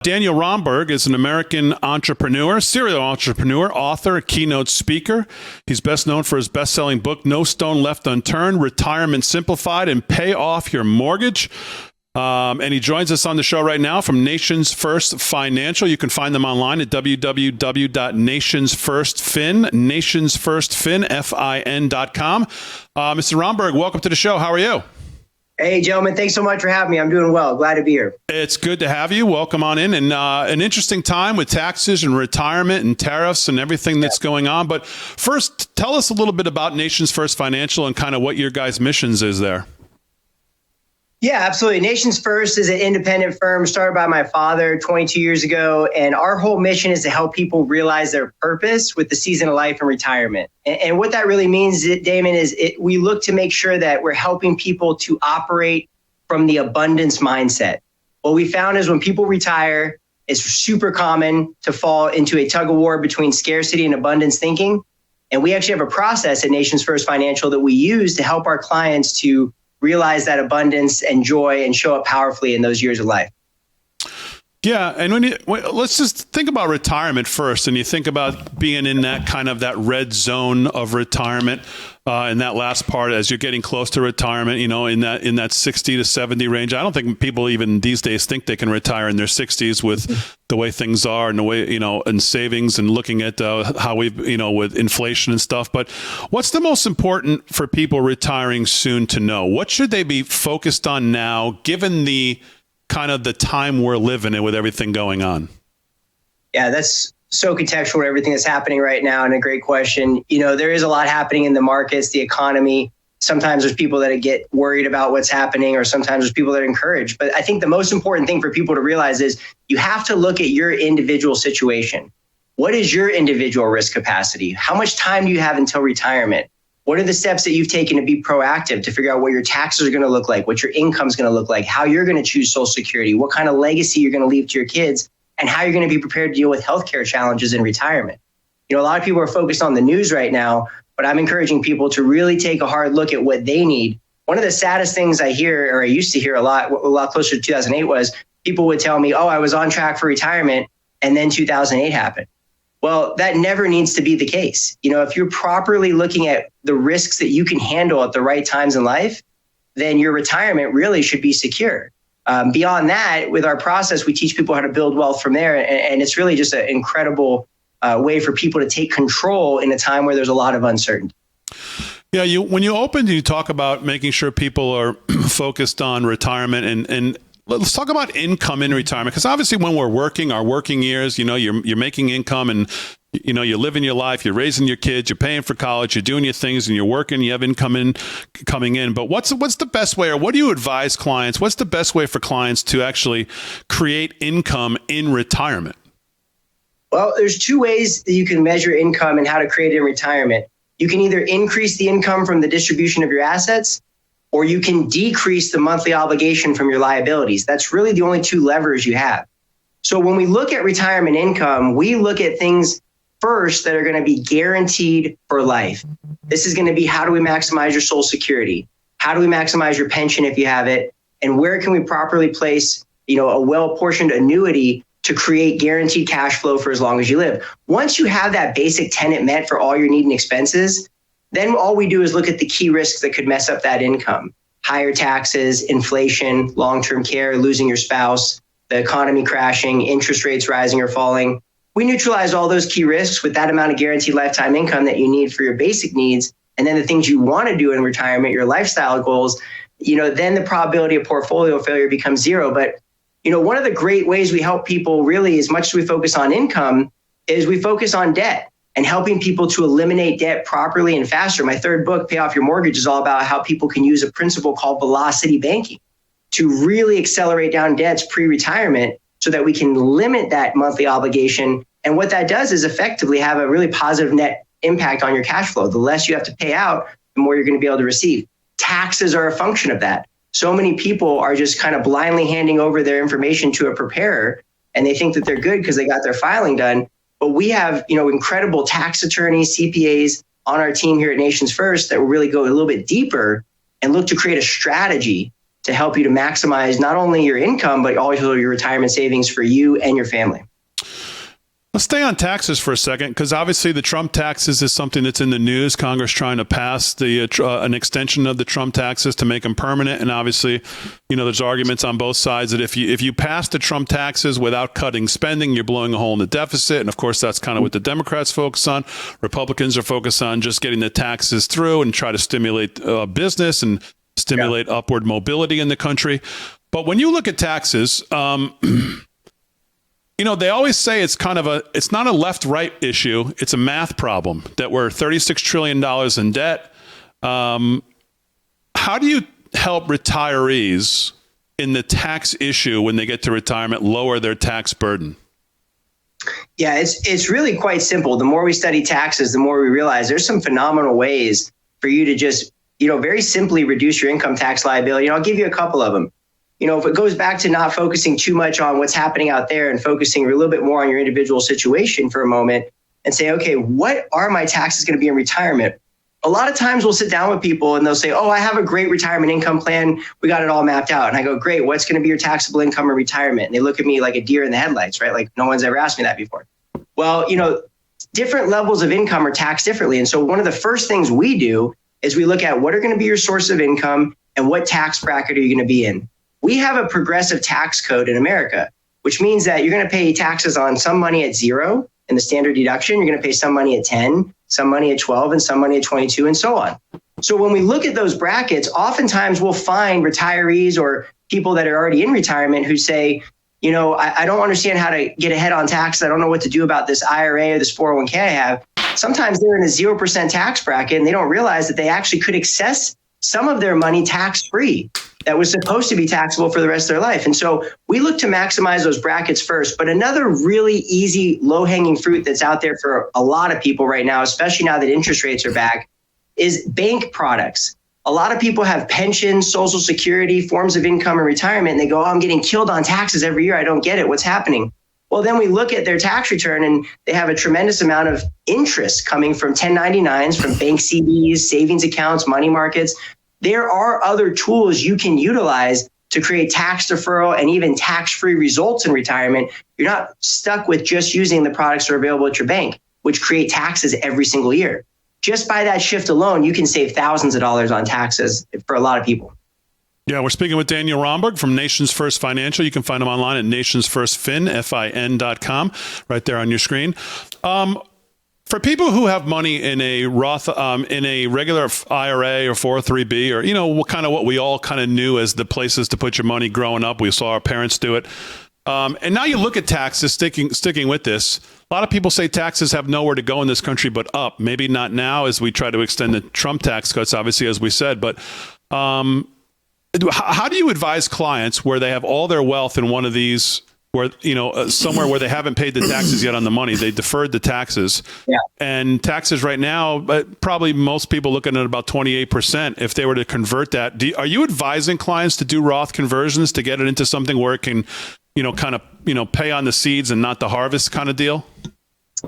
Daniel Romberg is an American entrepreneur, serial entrepreneur, author, keynote speaker. He's best known for his best-selling book, No Stone Left Unturned, Retirement Simplified, and Pay Off Your Mortgage. And he joins us on the show right now from Nations First Financial. You can find them online at www.nationsfirstfin.com. Mr. Romberg, welcome to the show. How are you? Hey, gentlemen, thanks so much for having me. I'm doing well. Glad to be here. It's good to have you. Welcome on in. And an interesting time with taxes and retirement and tariffs and everything that's going on. But first, tell us a little bit about Nations First Financial and kind of what your guys' missions is there. Yeah, absolutely. Nations First is an independent firm started by my father 22 years ago. And our whole mission is to help people realize their purpose with the season of life and retirement. And what that really means, Damon, is we look to make sure that we're helping people to operate from the abundance mindset. What we found is when people retire, it's super common to fall into a tug of war between scarcity and abundance thinking. And we actually have a process at Nations First Financial that we use to help our clients to realize that abundance and joy and show up powerfully in those years of life. Yeah, and let's just think about retirement first, and you think about being in that kind of that red zone of retirement, in that last part as you're getting close to retirement, you know, in that 60 to 70 range. I don't think people even these days think they can retire in their 60s with the way things are and the way, you know, and savings and looking at how we've, you know, with inflation and stuff. But what's the most important for people retiring soon to know? What should they be focused on now, given the kind of the time we're living in with everything going on? Yeah, that's so contextual to everything that's happening right now, and a great question. You know, there is a lot happening in the markets, the economy. Sometimes there's people that get worried about what's happening, or sometimes there's people that are encouraged. But I think the most important thing for people to realize is you have to look at your individual situation. What is your individual risk capacity? How much time do you have until retirement? What are the steps that you've taken to be proactive to figure out what your taxes are going to look like, what your income is going to look like, how you're going to choose Social Security, what kind of legacy you're going to leave to your kids, and how you're going to be prepared to deal with healthcare challenges in retirement. You know, a lot of people are focused on the news right now, but I'm encouraging people to really take a hard look at what they need. One of the saddest things I hear, or I used to hear a lot closer to 2008, was people would tell me, oh, I was on track for retirement, and then 2008 happened. Well, that never needs to be the case. You know, if you're properly looking at the risks that you can handle at the right times in life, then your retirement really should be secure. Beyond that, with our process, we teach people how to build wealth from there. And it's really just an incredible way for people to take control in a time where there's a lot of uncertainty. Yeah, when you opened, you talk about making sure people are focused on retirement and let's talk about income in retirement, because obviously when we're working, our working years, you know, you're making income and, you know, you're living your life, you're raising your kids, you're paying for college, you're doing your things and you're working, you have income coming in. But what's the best way, or what do you advise clients? What's the best way for clients to actually create income in retirement? Well, there's two ways that you can measure income and how to create it in retirement. You can either increase the income from the distribution of your assets, or you can decrease the monthly obligation from your liabilities. That's really the only two levers you have. So when we look at retirement income, we look at things first that are going to be guaranteed for life. This is going to be, how do we maximize your Social Security? How do we maximize your pension if you have it? And where can we properly place, you know, a well-portioned annuity to create guaranteed cash flow for as long as you live? Once you have that basic tenet met for all your need and expenses, then all we do is look at the key risks that could mess up that income. Higher taxes, inflation, long-term care, losing your spouse, the economy crashing, interest rates rising or falling. We neutralize all those key risks with that amount of guaranteed lifetime income that you need for your basic needs. And then the things you want to do in retirement, your lifestyle goals, you know, then the probability of portfolio failure becomes zero. But, you know, one of the great ways we help people, really, as much as we focus on income, is we focus on debt and helping people to eliminate debt properly and faster. My third book, Pay Off Your Mortgage, is all about how people can use a principle called velocity banking to really accelerate down debts pre-retirement so that we can limit that monthly obligation. And what that does is effectively have a really positive net impact on your cash flow. The less you have to pay out, the more you're going to be able to receive. Taxes are a function of that. So many people are just kind of blindly handing over their information to a preparer, and they think that they're good because they got their filing done. But we have, you know, incredible tax attorneys, CPAs on our team here at Nations First that will really go a little bit deeper and look to create a strategy to help you to maximize not only your income, but also your retirement savings for you and your family. Let's stay on taxes for a second, because obviously the Trump taxes is something that's in the news. Congress trying to pass an extension of the Trump taxes to make them permanent. And obviously, there's arguments on both sides that if you pass the Trump taxes without cutting spending, you're blowing a hole in the deficit. And of course, that's kind of what the Democrats focus on. Republicans are focused on just getting the taxes through and try to stimulate business and stimulate upward mobility in the country. But when you look at taxes, they always say it's not a left-right issue. It's a math problem that we're $36 trillion in debt. How do you help retirees in the tax issue when they get to retirement lower their tax burden? Yeah, it's really quite simple. The more we study taxes, the more we realize there's some phenomenal ways for you to just, very simply reduce your income tax liability. And I'll give you a couple of them. If it goes back to not focusing too much on what's happening out there and focusing a little bit more on your individual situation for a moment and say, okay, what are my taxes going to be in retirement? A lot of times we'll sit down with people and they'll say, oh, I have a great retirement income plan. We got it all mapped out. And I go, great. What's going to be your taxable income in retirement? And they look at me like a deer in the headlights, right? Like no one's ever asked me that before. Well, different levels of income are taxed differently. And so one of the first things we do is we look at what are going to be your source of income and what tax bracket are you going to be in. We have a progressive tax code in America, which means that you're going to pay taxes on some money at 0 in the standard deduction. You're going to pay some money at 10, some money at 12, and some money at 22, and so on. So when we look at those brackets, oftentimes we'll find retirees or people that are already in retirement who say, I don't understand how to get ahead on taxes. I don't know what to do about this IRA or this 401k I have. Sometimes they're in a 0% tax bracket and they don't realize that they actually could access some of their money tax-free that was supposed to be taxable for the rest of their life. And so we look to maximize those brackets first. But another really easy, low-hanging fruit that's out there for a lot of people right now, especially now that interest rates are back, is bank products. A lot of people have pensions, Social Security, forms of income and retirement, and they go, oh, I'm getting killed on taxes every year. I don't get it. What's happening? Well, then we look at their tax return and they have a tremendous amount of interest coming from 1099s, from bank CDs, savings accounts, money markets. There are other tools you can utilize to create tax deferral and even tax-free results in retirement. You're not stuck with just using the products that are available at your bank, which create taxes every single year. Just by that shift alone, you can save thousands of dollars on taxes for a lot of people. Yeah, we're speaking with Daniel Romberg from Nations First Financial. You can find him online at nationsfirstfin.com, right there on your screen. For people who have money in a Roth, in a regular IRA or 403B, or what we all kind of knew as the places to put your money growing up, we saw our parents do it. And now you look at taxes, sticking with this. A lot of people say taxes have nowhere to go in this country but up. Maybe not now as we try to extend the Trump tax cuts, obviously, as we said. But how do you advise clients where they have all their wealth in one of these, where somewhere where they haven't paid the taxes yet on the money, they deferred the taxes, and taxes right now, probably most people looking at about 28%. If they were to convert that, are you advising clients to do Roth conversions to get it into something where it can, pay on the seeds and not the harvest kind of deal?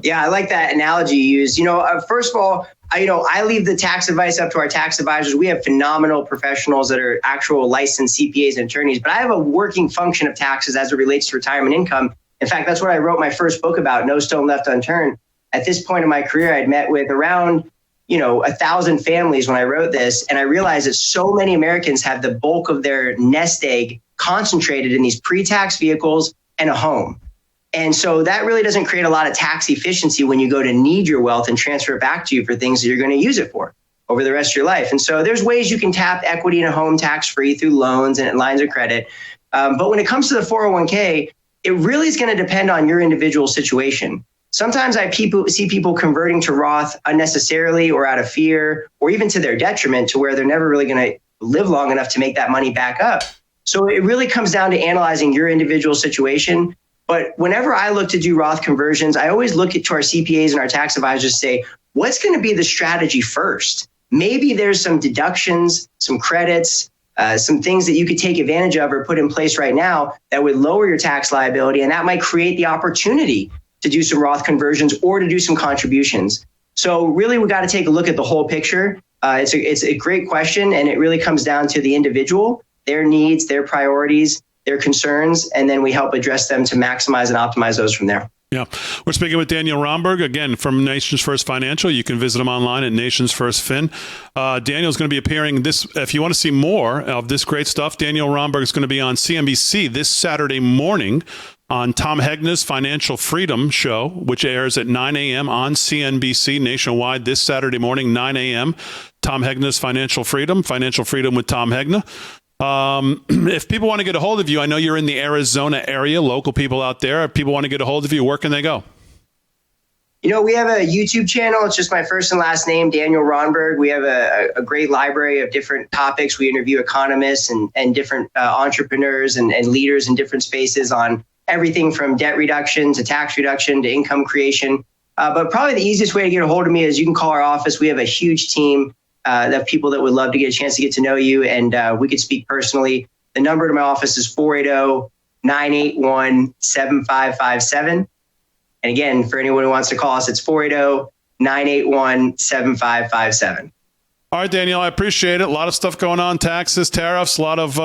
Yeah, I like that analogy you used. First of all, I leave the tax advice up to our tax advisors. We have phenomenal professionals that are actual licensed CPAs and attorneys, but I have a working function of taxes as it relates to retirement income. In fact, that's what I wrote my first book about, No Stone Left Unturned. At this point in my career, I'd met with around 1,000 families when I wrote this. And I realized that so many Americans have the bulk of their nest egg concentrated in these pre-tax vehicles and a home. And so that really doesn't create a lot of tax efficiency when you go to need your wealth and transfer it back to you for things that you're going to use it for over the rest of your life. And so there's ways you can tap equity in a home tax-free through loans and lines of credit. But when it comes to the 401k, it really is going to depend on your individual situation. Sometimes I see people converting to Roth unnecessarily or out of fear, or even to their detriment, to where they're never really going to live long enough to make that money back up. So it really comes down to analyzing your individual situation. But whenever I look to do Roth conversions, I always look to our CPAs and our tax advisors to say, what's going to be the strategy first? Maybe there's some deductions, some credits, some things that you could take advantage of or put in place right now that would lower your tax liability. And that might create the opportunity to do some Roth conversions or to do some contributions. So really, we got to take a look at the whole picture. It's a great question, and it really comes down to the individual. their needs, their priorities, their concerns, and then we help address them to maximize and optimize those from there. Yeah. We're speaking with Daniel Romberg, again, from Nations First Financial. You can visit him online at Nations First Fin. Daniel's going to be appearing this, if you want to see more of this great stuff, Daniel Romberg is going to be on CNBC this Saturday morning on Tom Hegna's Financial Freedom Show, which airs at 9 a.m. on CNBC nationwide this Saturday morning, 9 a.m. Tom Hegna's Financial Freedom with Tom Hegna. If people want to get a hold of you, I know you're in the Arizona area, local people out there. If people want to get a hold of you, where can they go? We have a YouTube channel. It's just my first and last name, Daniel Romberg. We have a great library of different topics. We interview economists and different entrepreneurs and leaders in different spaces on everything from debt reduction to tax reduction to income creation. But probably the easiest way to get a hold of me is you can call our office. We have a huge team of people that would love to get a chance to get to know you, and we could speak personally. The number to my office is 480-981-7557. And again, for anyone who wants to call us, it's 480-981-7557. All right, Daniel, I appreciate it. A lot of stuff going on, taxes, tariffs, a lot of,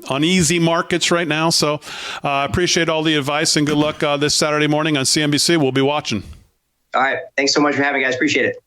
uneasy markets right now. So I appreciate all the advice, and good luck this Saturday morning on CNBC. We'll be watching. All right. Thanks so much for having me, guys. Appreciate it.